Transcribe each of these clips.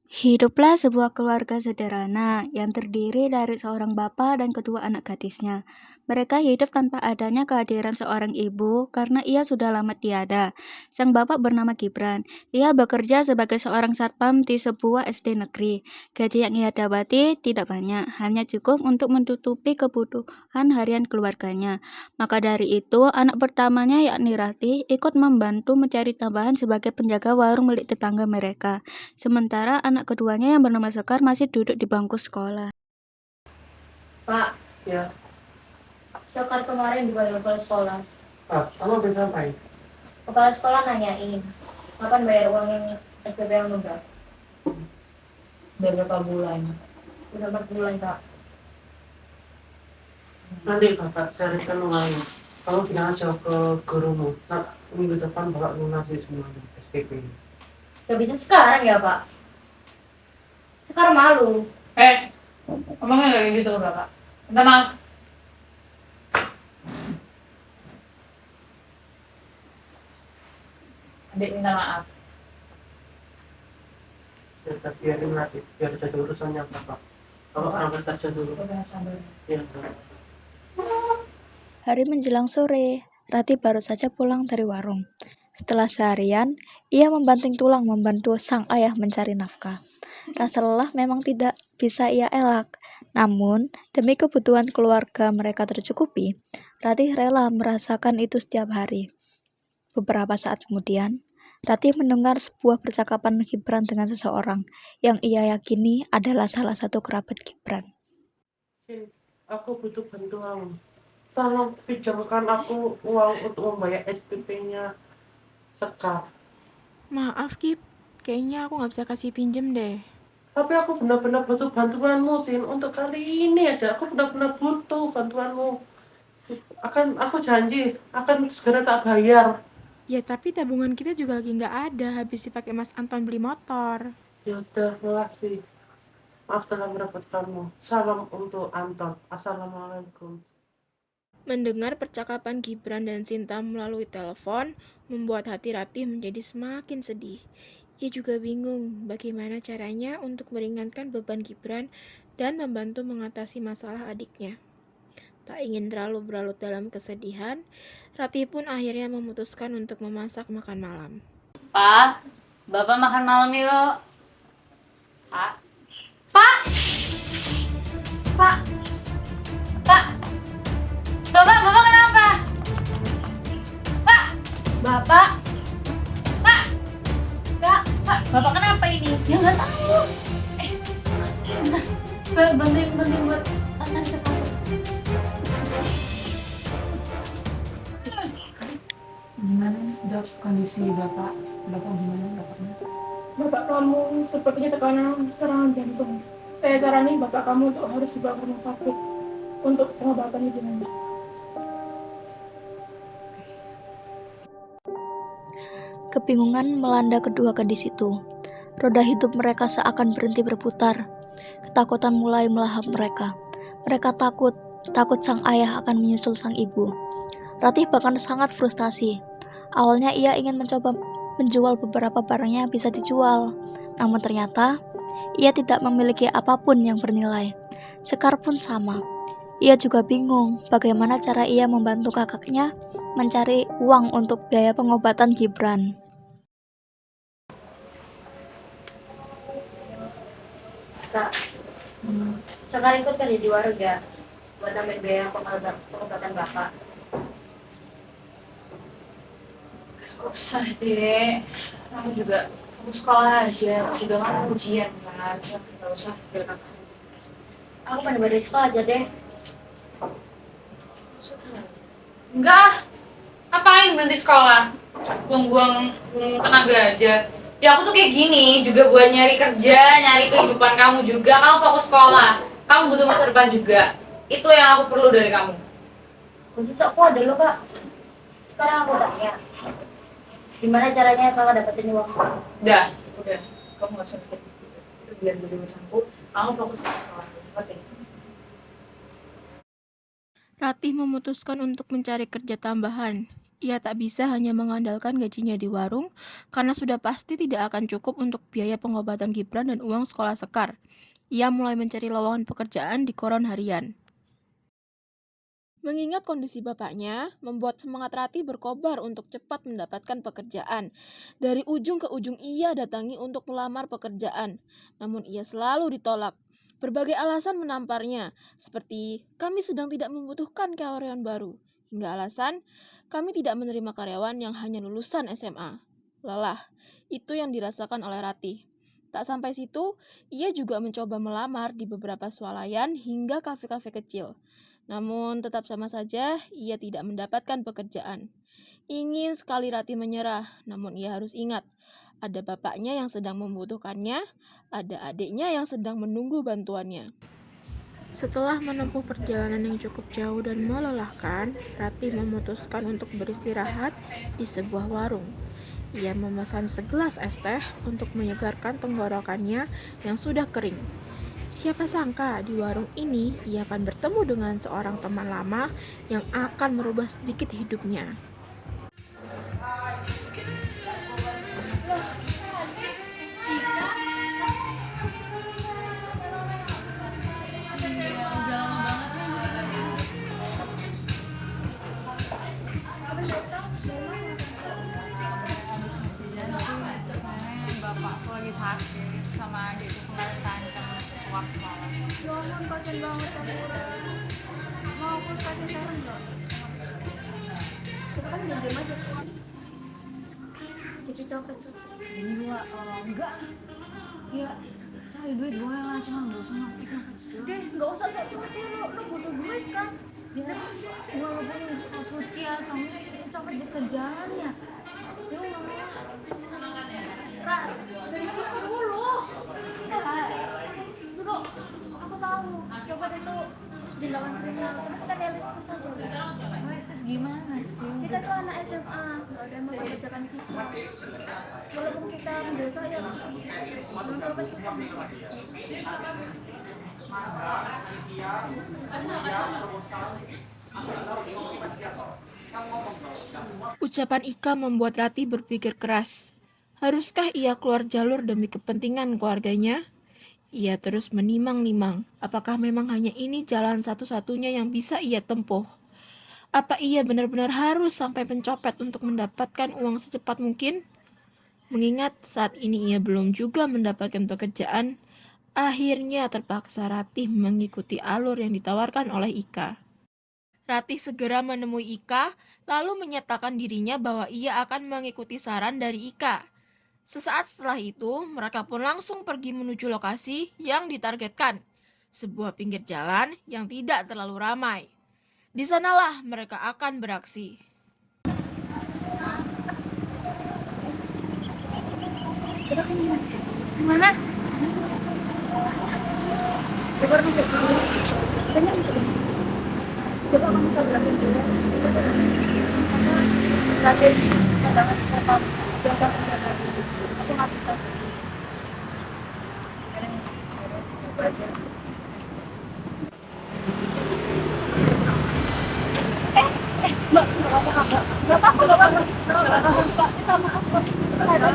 Hiduplah sebuah keluarga sederhana yang terdiri dari seorang bapak dan kedua anak gadisnya. Mereka hidup tanpa adanya kehadiran seorang ibu karena ia sudah lama tiada. Sang bapak bernama Gibran. Ia bekerja sebagai seorang satpam di sebuah SD negeri. Gaji yang ia dapati tidak banyak, hanya cukup untuk menutupi kebutuhan harian keluarganya. Maka dari itu, anak pertamanya yakni Ratih ikut membantu mencari tambahan sebagai penjaga warung milik tetangga mereka. Sementara anak keduanya yang bernama Sekar masih duduk di bangku sekolah. Pak, Ya, Sekar kemarin dipanggil kepala sekolah. Pak, kamu bisa ngapain? Kepala sekolah nanyain, kapan bayar uang yang SPP yang nunggak? Udah berapa bulan? Udah 4 bulan, Kak. Nanti Bapak carikan uangnya. Kamu bilang aja ke gurumu. Nah, minggu depan Bapak lunasi semuanya SPP. Gak bisa sekarang ya, Pak? Sekarang malu. Ngomongnya gak gitu ke Bapak. Minta maaf. Adik minta maaf. Ya, tapi biarin nanti. Biar jadi urusannya Bapak. Kalau orang kerja dulu. Udah sabar. Ya, Bapak. Hari menjelang sore, Rati baru saja pulang dari warung. Setelah seharian, ia membanting tulang membantu sang ayah mencari nafkah. Rasa lelah memang tidak bisa ia elak. Namun, demi kebutuhan keluarga mereka tercukupi, Ratih rela merasakan itu setiap hari. Beberapa saat kemudian, Ratih mendengar sebuah percakapan Gibran dengan seseorang yang ia yakini adalah salah satu kerabat Gibran. Sin, aku butuh bantuan. Tolong pinjamkan aku uang untuk membayar SPP-nya Sekar. Maaf, Gib. Kayaknya aku nggak bisa kasih pinjem deh. Tapi aku benar-benar butuh bantuanmu, Sin. Untuk kali ini aja, aku benar-benar butuh bantuanmu. Aku janji, akan segera tak bayar. Ya, tapi tabungan kita juga lagi nggak ada. Habis dipakai Mas Anton beli motor. Ya udah, makasih. Maaf telah merepotkanmu. Salam untuk Anton. Assalamualaikum. Mendengar percakapan Gibran dan Sinta melalui telepon, membuat hati Ratih menjadi semakin sedih. Ia juga bingung bagaimana caranya untuk meringankan beban Gibran dan membantu mengatasi masalah adiknya. Tak ingin terlalu berlarut dalam kesedihan, Ratih pun akhirnya memutuskan untuk memasak makan malam. Pak, Bapak makan malam yuk. Pak. Pak. Pak. Pak. Bapak kenapa? Pak. Bapak. Pak. Pak. Bapak kenapa ini? Ya nggak tahu. Bantuin buat antar ke kasur. Gimana dok kondisi bapak? Bapak gimana bapaknya? Bapak kamu sepertinya tekanan serangan jantung. Saya sarani bapak kamu untuk harus dibawa ke rumah sakit untuk pengobatannya gimana? Kebingungan melanda kedua gadis itu. Roda hidup mereka seakan berhenti berputar. Ketakutan mulai melahap mereka. Mereka takut sang ayah akan menyusul sang ibu. Ratih bahkan sangat frustasi. Awalnya ia ingin mencoba menjual beberapa barangnya yang bisa dijual. Namun ternyata, ia tidak memiliki apapun yang bernilai. Sekar pun sama. Ia juga bingung bagaimana cara ia membantu kakaknya mencari uang untuk biaya pengobatan Gibran. Kak, sekarang ikut kan di warga buat nambahin biaya pengobatan bapak. Gak usah deh, aku juga fokus sekolah aja, aku juga kan ujian kan, gak usah biar kakak. Aku pengen berhenti sekolah aja deh. Enggak, ngapain berhenti sekolah? Buang-buang tenaga aja. Ya aku tuh kayak gini juga buat nyari kerja, nyari kehidupan kamu juga. Kamu fokus sekolah, kamu butuh masa depan juga. Itu yang aku perlu dari kamu. Khusus aku ada loh kak. Sekarang aku tanya, gimana caranya kakak dapetin uang? Udah, kamu gak usah mikir gitu. Itu biar jadi urusanku. Kamu fokus ke sekolah. Ngerti? Ratih memutuskan untuk mencari kerja tambahan. Ia tak bisa hanya mengandalkan gajinya di warung, karena sudah pasti tidak akan cukup untuk biaya pengobatan Gibran dan uang sekolah Sekar. Ia mulai mencari lowongan pekerjaan di koran harian. Mengingat kondisi bapaknya, membuat semangat Ratih berkobar untuk cepat mendapatkan pekerjaan. Dari ujung ke ujung ia datangi untuk melamar pekerjaan, namun ia selalu ditolak. Berbagai alasan menamparnya, seperti kami sedang tidak membutuhkan karyawan baru, hingga alasan kami tidak menerima karyawan yang hanya lulusan SMA. Lelah, itu yang dirasakan oleh Ratih. Tak sampai situ, ia juga mencoba melamar di beberapa swalayan hingga kafe-kafe kecil. Namun tetap sama saja ia tidak mendapatkan pekerjaan. Ingin sekali Ratih menyerah, namun ia harus ingat, ada bapaknya yang sedang membutuhkannya, ada adiknya yang sedang menunggu bantuannya. Setelah menempuh perjalanan yang cukup jauh dan melelahkan, Ratih memutuskan untuk beristirahat di sebuah warung. Ia memesan segelas es teh untuk menyegarkan tenggorokannya yang sudah kering. Siapa sangka di warung ini ia akan bertemu dengan seorang teman lama yang akan merubah sedikit hidupnya. Bapakku lagi sakit sama adikku kemarin terancam keluar sekolah. Ya ampun, kasian banget kamu. Mau aku kasih saran nggak? Kita kan diam aja. Jadi coklat tuh. Ini gua enggak. Ya cari duit boleh lah, cuma nggak usah ngaktif Deh, nggak usah sok suci, lu butuh duit kan? Ya walaupun sok suci ya, kamu copet di jalan ya. Ya nggak mau. Ra, dari aku dulu. Duduk, aku tahu. Coba itu tindakan kriminal. Karena kita realistis saja. Realistis gimana sih? Kita tuh anak SMA, nggak ada yang mempekerjakan kita. Walaupun kita menjasa ya, belum dapat kita. Ucapan Ika membuat Ratih berpikir keras. Haruskah ia keluar jalur demi kepentingan keluarganya? Ia terus menimang-nimang, apakah memang hanya ini jalan satu-satunya yang bisa ia tempuh? Apa ia benar-benar harus sampai mencopet untuk mendapatkan uang secepat mungkin? Mengingat saat ini ia belum juga mendapatkan pekerjaan, akhirnya terpaksa Ratih mengikuti alur yang ditawarkan oleh Ika. Ratih segera menemui Ika, lalu menyatakan dirinya bahwa ia akan mengikuti saran dari Ika. Sesaat setelah itu, mereka pun langsung pergi menuju lokasi yang ditargetkan, sebuah pinggir jalan yang tidak terlalu ramai. Di sanalah mereka akan beraksi. Gimana? Coba kamu cek dulu. Coba kamu tabrakin dulu. Gratis. Cadangan kapal. Biasa cadangan. Aku nggak bisa. Mbak, nggak apa-apa. Nggak apa-apa. Kita maaf kok. Beneran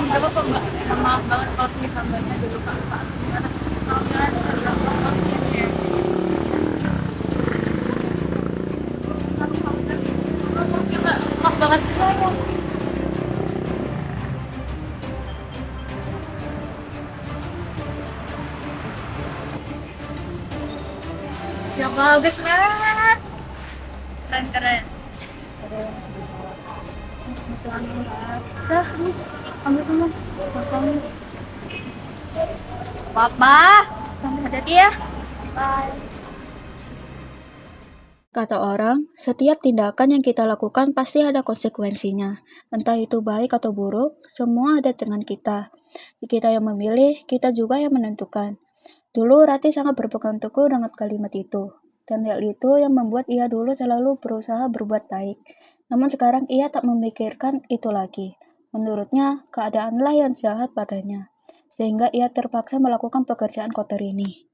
nggak apa-apa mbak. Maaf banget kalau semisal mbaknya dulu pak. Gimana? Kalau jalan sebelah ya. Mbak, maaf banget. Ya bagus banget. Keren. Dah, ambil semua. Makan. Papa. Sampai hati-hati ya. Bye. Kata orang, setiap tindakan yang kita lakukan pasti ada konsekuensinya. Entah itu baik atau buruk, semua ada dengan kita. Kita yang memilih, kita juga yang menentukan. Dulu Ratih sangat berpegang teguh dengan kalimat itu. Dan hal itu yang membuat ia dulu selalu berusaha berbuat baik. Namun sekarang ia tak memikirkan itu lagi. Menurutnya, keadaanlah yang jahat padanya. Sehingga ia terpaksa melakukan pekerjaan kotor ini.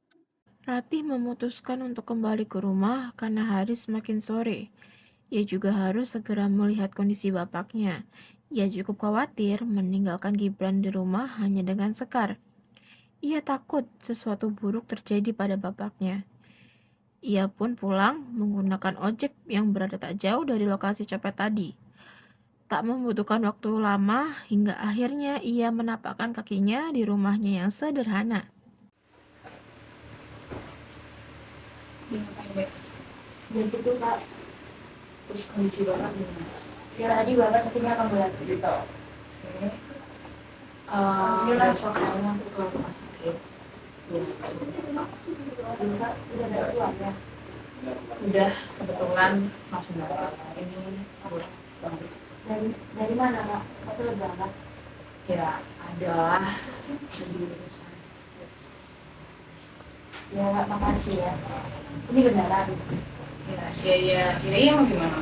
Ratih memutuskan untuk kembali ke rumah karena hari semakin sore. Ia juga harus segera melihat kondisi bapaknya. Ia cukup khawatir meninggalkan Gibran di rumah hanya dengan Sekar. Ia takut sesuatu buruk terjadi pada bapaknya. Ia pun pulang menggunakan ojek yang berada tak jauh dari lokasi copet tadi. Tak membutuhkan waktu lama hingga akhirnya ia menapakkan kakinya di rumahnya yang sederhana. Dia ngapain deh? Dan itu Kak, Terus kondisi bapak gimana? ya tadi Bapak sepertinya akan berat. Oke. Besok kayaknya aku ke rumah sakit. Kak, udah ada uangnya. Udah kebetulan langsung dapat ini murah banget. Dari mana Kak? Kak udah berangkat? Ya adalah di urusan. Ya Kak, makasih ya. Ini beneran. Ya mau gimana?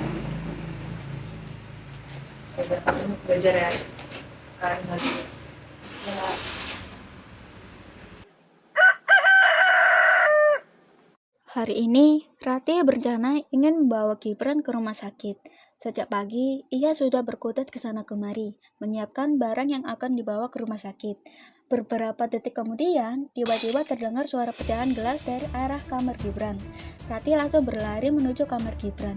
Udah kamu belajar ya. Sekarang lagi. Ya, Hari ini, Ratih berencana ingin membawa Gibran ke rumah sakit. Sejak pagi, ia sudah berkutat ke sana kemari, menyiapkan barang yang akan dibawa ke rumah sakit. Beberapa detik kemudian, tiba-tiba terdengar suara pecahan gelas dari arah kamar Gibran. Ratih langsung berlari menuju kamar Gibran.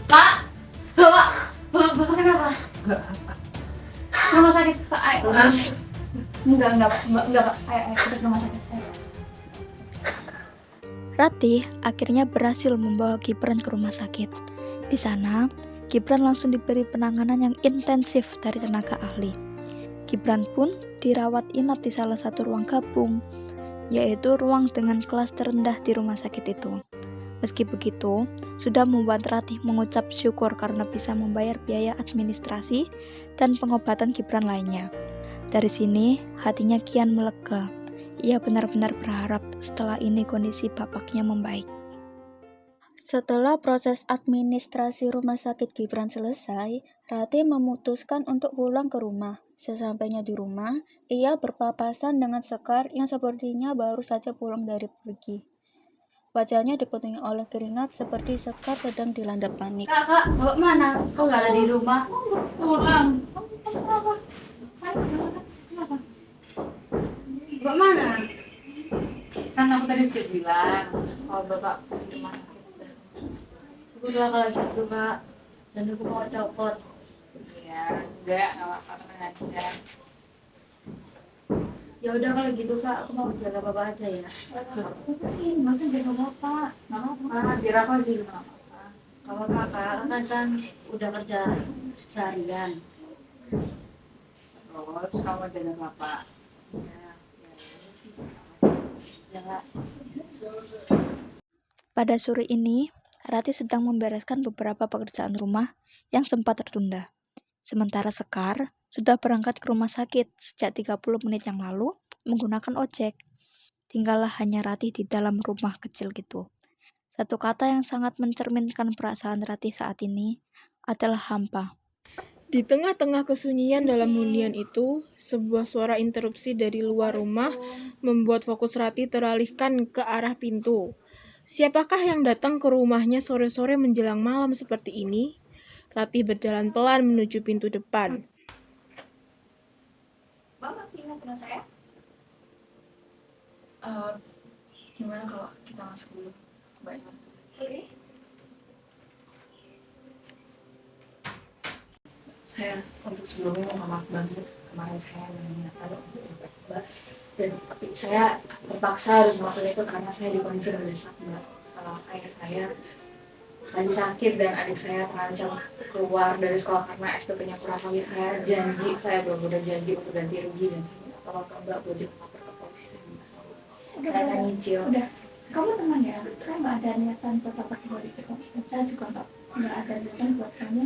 Pak, bapak kenapa? Rumah sakit, Pak. Ayo. Enggak, Pak. Ayo, kita ke rumah sakit. Ayo. Ratih akhirnya berhasil membawa Gibran ke rumah sakit. Di sana, Gibran langsung diberi penanganan yang intensif dari tenaga ahli. Gibran pun dirawat inap di salah satu ruang gabung, yaitu ruang dengan kelas terendah di rumah sakit itu. Meski begitu, sudah membuat Ratih mengucap syukur karena bisa membayar biaya administrasi dan pengobatan Gibran lainnya. Dari sini, hatinya kian melega. Ia benar-benar berharap setelah ini kondisi bapaknya membaik. Setelah proses administrasi rumah sakit Gibran selesai, Ratih memutuskan untuk pulang ke rumah. Sesampainya di rumah, ia berpapasan dengan Sekar yang sepertinya baru saja pulang dari pergi. Wajahnya dipenuhi oleh keringat seperti Sekar sedang dilanda panik. Kak, Bapak mana? Kok nggak ada di rumah? Pulang. Kenapa? Bapak mana? Kan aku tadi sudah bilang kalau bapak di rumah sakit. Udah kalau gitu Kak, dan aku mau copot. Ya, enggak apa-apa, tenang aja. Ya udah kalau gitu Kak, aku mau jaga Bapak aja ya. Masa jaga Bapak? Nggak apa-apa, biar aku aja juga nggak apa-apa. Kalau Kakak kan udah kerja seharian. Terus kamu jaga bapak. Ya Kak. Pada sore ini, Ratih sedang membereskan beberapa pekerjaan rumah yang sempat tertunda. Sementara Sekar sudah berangkat ke rumah sakit sejak 30 menit yang lalu menggunakan ojek. Tinggallah hanya Ratih di dalam rumah kecil gitu. Satu kata yang sangat mencerminkan perasaan Ratih saat ini adalah hampa. Di tengah-tengah kesunyian dalam hunian itu, sebuah suara interupsi dari luar rumah membuat fokus Ratih teralihkan ke arah pintu. Siapakah yang datang ke rumahnya sore-sore menjelang malam seperti ini? Ratih berjalan pelan menuju pintu depan. Bapak masih ingat dengan saya? Gimana kalau kita masuk dulu? Baik, Mas. Oke. Saya untuk sebelumnya minta maaf banget kemarin saya mengingatkan untuk Mbak, dan tapi saya terpaksa harus melakukan itu karena saya di kondisi mendesak, Mbak. Kalau ayah saya lagi sakit dan adik saya terancam keluar dari sekolah karena SPP-nya kurang lebih, saya udah janji untuk ganti rugi dan tolong ke Mbak buat lapor ke polisi. Saya akan nyicil. Udah, kamu tenang ya. Saya nggak ada niatan buat apa buat itu. Dan saya juga nggak ada niatan buat kamu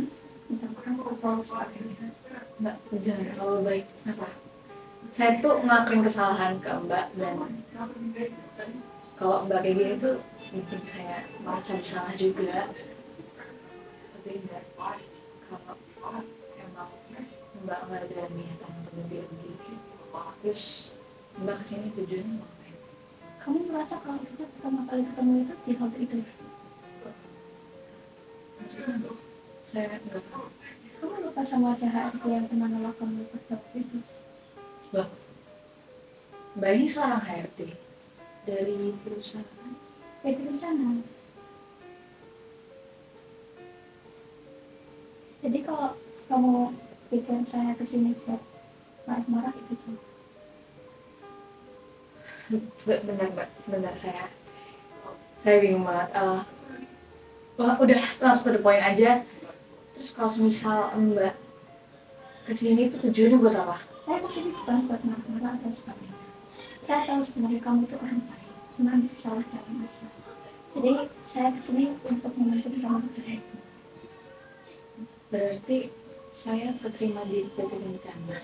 minta maaf ke polisi. Mbak, jangan terlalu baik. Apa? Saya tuh ngelakuin kesalahan ke Mbak, dan kalau Mbak kayak gini tuh bikin saya merasa bersalah juga. Tapi enggak, kalau emang Mbak nggak ada niatan untuk ganti rugi, terus Mbak kesini tujuannya mau ngapain? Kamu merasa kalau kita pertama kali ketemu itu di hotel itu? Saya enggak. Kamu lupa sama HRD yang pernah nolak kamu kerja waktu itu? Loh, Mbak ini seorang HRD dari perusahaan. Kayak rencana. Jadi kalau kamu pikir saya kesini buat marah-marah itu sih. Benar Mbak, benar saya bingung banget. Wah, udah langsung to the point aja. Terus kalau misal Mbak kesini itu tujuannya buat apa? Saya kesini bukan buat marah-marah atau sebagainya. Saya tahu sebenarnya kamu itu orang baik, cuma salah cara aja. Jadi saya kesini untuk membantu kamu bercerai. Berarti saya keterima di PT Kencana.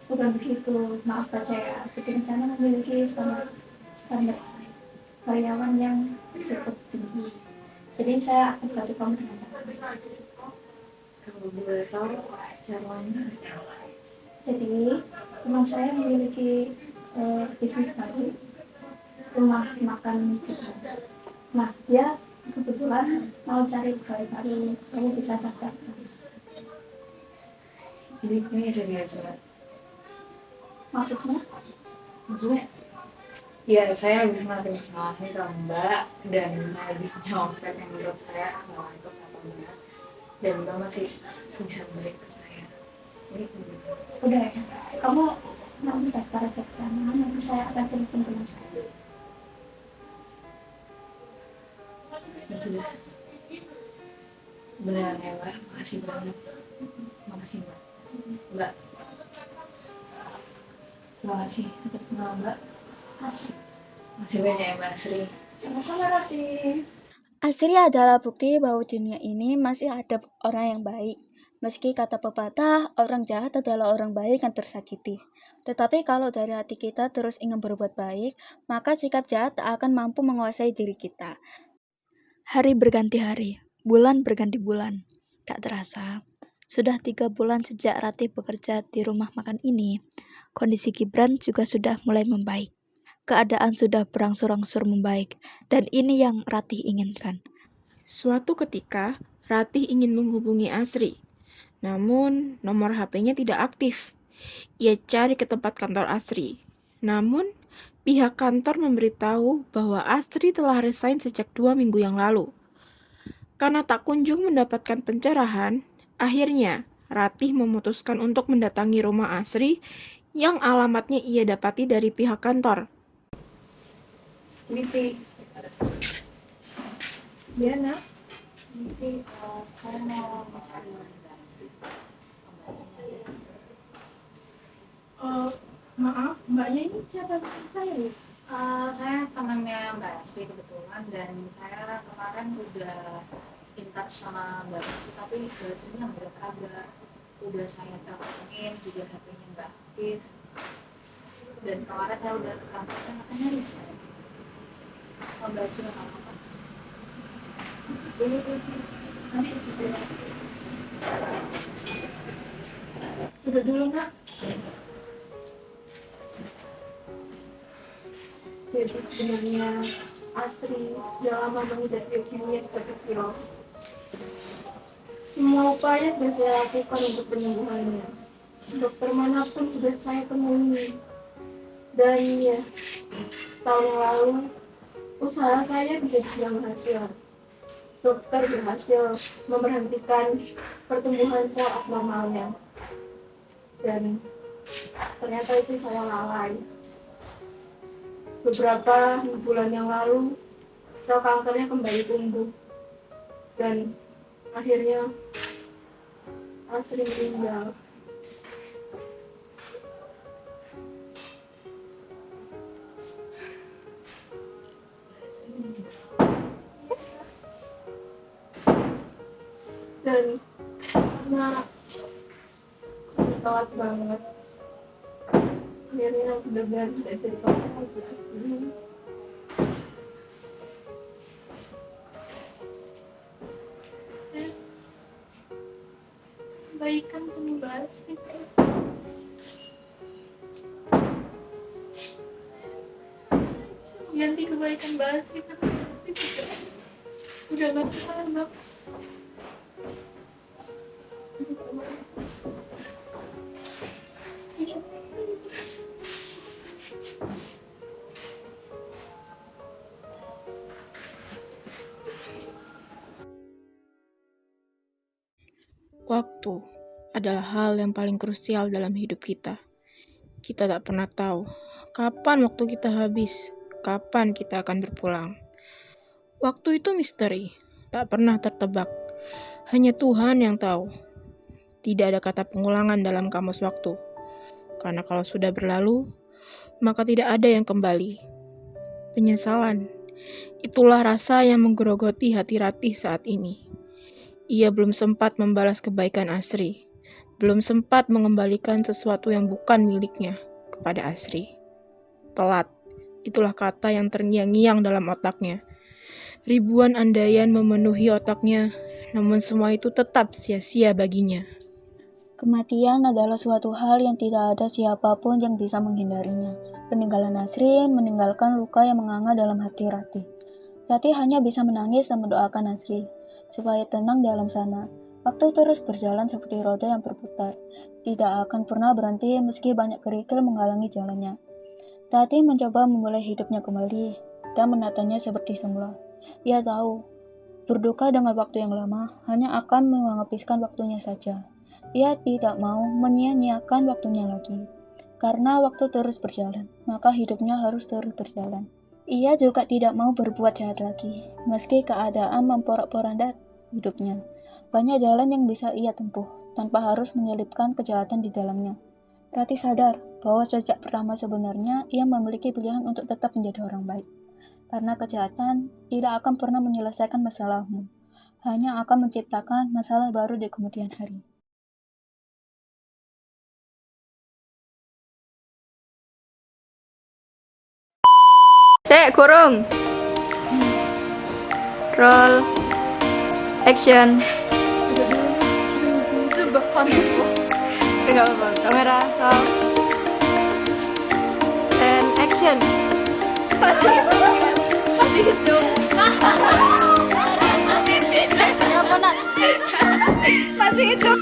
Bukan begitu, maaf saja ya. PT Kencana memiliki standar karyawan yang cukup tinggi. Jadi saya akan bantu kamu dengan cara. Kalau boleh tahu caranya? Jadi teman saya memiliki bisnis baru, rumah makan gitu. Nah dia kebetulan mau cari pegawai baru, kamu bisa daftar ke sana. Ini serius Mbak. Maksudnya? Ya saya habis ngelakuin kesalahan ke Mbak dan saya habis nyopet yang menurut saya nggak itu apa Mbak, dan Mbak masih bisa baik ke saya. Ini Udah ya, kamu nanti daftar aja ke sana, nanti saya akan telepon teman saya. sudah beneran ya Mbak, makasih banget. Makasih Mbak. Mbak, terima kasih atas nama Mbak. Asik. Makasih banyak ya Mbak Asri. Sama-sama Rati. Asri adalah bukti bahwa dunia ini masih ada orang yang baik. Meski kata pepatah, orang jahat adalah orang baik yang tersakiti. Tetapi kalau dari hati kita terus ingin berbuat baik, maka sikap jahat tak akan mampu menguasai diri kita. Hari berganti hari, bulan berganti bulan. Tak terasa, sudah 3 bulan sejak Ratih bekerja di rumah makan ini, kondisi Gibran juga sudah mulai membaik. Keadaan sudah berangsur-angsur membaik, dan ini yang Ratih inginkan. Suatu ketika, Ratih ingin menghubungi Asri. Namun, nomor HP-nya tidak aktif. Ia cari ke tempat kantor Asri. Namun, pihak kantor memberitahu bahwa Asri telah resign sejak 2 minggu yang lalu. Karena tak kunjung mendapatkan pencerahan, akhirnya Ratih memutuskan untuk mendatangi rumah Asri yang alamatnya ia dapati dari pihak kantor. Ini sih, Iya nak. ini sih saya mau mencari Mbak Asri. Maaf, mbaknya ini siapa saya? Saya temannya Mbak Asri kebetulan, dan saya kemarin udah in touch sama Mbak Asri, tapi Mbak Asri nggak ada kabar. Udah saya teleponin juga HP-nya nggak aktif, dan kemarin saya udah ke kantornya katanya resign. Mbak Asri nggak apa-apa. Nanti sudah dulu nak. Jadi sebenarnya Asri sudah lama mengidap leukemia sejak kecil. Semua upaya sudah saya lakukan untuk penyembuhannya. Dokter manapun sudah saya temui. Dan ya, tahun yang lalu usaha saya bisa dibilang berhasil. Dokter berhasil memberhentikan pertumbuhan sel abnormalnya. Dan ternyata itu saya lalai. Beberapa bulan yang lalu, sel kankernya kembali tumbuh. Dan akhirnya Asri meninggal. Dan karena sudah telat banget, akhirnya benar-benar tidak jadi ini. Kebaikan penyebab itu ganti kebaikan bahas kita udah gak tahan. Waktu adalah hal yang paling krusial dalam hidup kita. Kita tak pernah tahu kapan waktu kita habis, kapan kita akan berpulang. Waktu itu misteri, tak pernah tertebak. Hanya Tuhan yang tahu. Tidak ada kata pengulangan dalam kamus waktu. Karena kalau sudah berlalu, maka tidak ada yang kembali. Penyesalan, itulah rasa yang menggerogoti hati Ratih saat ini. Ia belum sempat membalas kebaikan Asri, belum sempat mengembalikan sesuatu yang bukan miliknya kepada Asri. Telat, itulah kata yang terngiang-ngiang dalam otaknya. Ribuan andaian memenuhi otaknya, namun semua itu tetap sia-sia baginya. Kematian adalah suatu hal yang tidak ada siapapun yang bisa menghindarinya. Peninggalan Asri meninggalkan luka yang menganga dalam hati Ratih. Ratih hanya bisa menangis dan mendoakan Asri supaya tenang dalam sana. Waktu terus berjalan seperti roda yang berputar, tidak akan pernah berhenti meski banyak kerikil menghalangi jalannya. Ratih mencoba memulai hidupnya kembali dan menatanya seperti semula. Ia tahu, berduka dengan waktu yang lama hanya akan menghabiskan waktunya saja. Ia tidak mau menyia-nyiakan waktunya lagi. Karena waktu terus berjalan, maka hidupnya harus terus berjalan. Ia juga tidak mau berbuat jahat lagi, meski keadaan memporak-porandak hidupnya. Banyak jalan yang bisa ia tempuh, tanpa harus menyelipkan kejahatan di dalamnya. Ratih sadar bahwa sejak pertama sebenarnya ia memiliki pilihan untuk tetap menjadi orang baik. Karena kejahatan tidak akan pernah menyelesaikan masalahmu, hanya akan menciptakan masalah baru di kemudian hari. Kurung. Roll. Action. Subhanallah. Enggak apa-apa. Kamera, roll. And action. Masih hidup. Masih hidup.